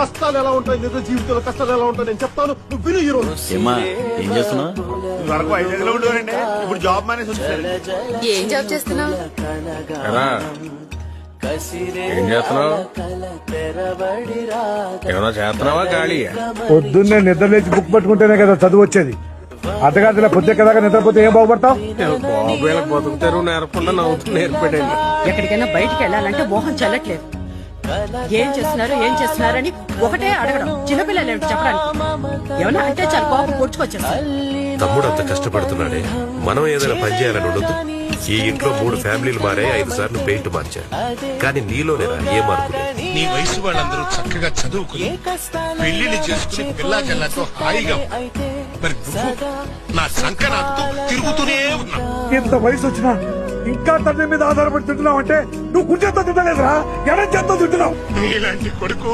కష్టాలు ఎలా ఉంటాయి, నిజ జీవితంలో కష్టాలు ఎలా ఉంటాయి నేను చెప్తాను, నువ్వు విను ఈ రోజు. ఏం చేస్తున్నావు? వరకు 5 గంటలు ఉండేవారండి, ఇప్పుడు జాబ్ మానేసి వచ్చేసారు. ఏం జాబ్ చేస్తున్నావు? ఏం చేస్తున్నావు? ఏమన్నా చేస్తున్నావా గాళీ? పొద్దున్నే నిద్ర లేచి బుక్ పట్టుకుంటేనే కదా చదువు వచ్చేది. అర్ధరాత్రి పొద్దుదాకా నిద్రపోతే ఏం బాగుపడతావు? బాబులకు బతుకుతారు నేర్పకుండా నవ్వుతూ నేర్పడండి. ఎక్కడికైనా బయటికి వెళ్ళాలంటే మోహం చెల్లట్లేదు. ఏం చేస్తున్నారని ఒకటే అడగడం. చిన్నపిల్లలు ఏమిటి చెప్పడానికి? ఏమన్నా అంటే చాలా కోపం పొడుచుకొచ్చేస్తారు. తమ్ముడు అంత కష్టపడుతున్నాడే, మనం ఏదైనా పని చేయాలని ఉండదు. ఈ ఇంట్లో 3 ఫ్యామిలీలు మారే, 5 సార్లు పెయింట్ మార్చారు, కానీ నీలోనేరా ఏ మార్పు లేదు. నీ వయసు వాళ్ళందరూ చక్కగా చదువుకుని పెళ్లిని చేసుకుని పిల్లా జల్లాతో హాయిగా మరి నువ్వు నా సంకనాతో తిరుగుతూనే ఉన్నా. ఇంత వయసు వచ్చినా ఇంకా తండ్రి మీద ఆధారపడి తింటున్నావు అంటే నువ్వు గుంజెత్తో తింటలేదురా, ఎడం చేత్తో తింటున్నావు. నీలాంటి కొడుకు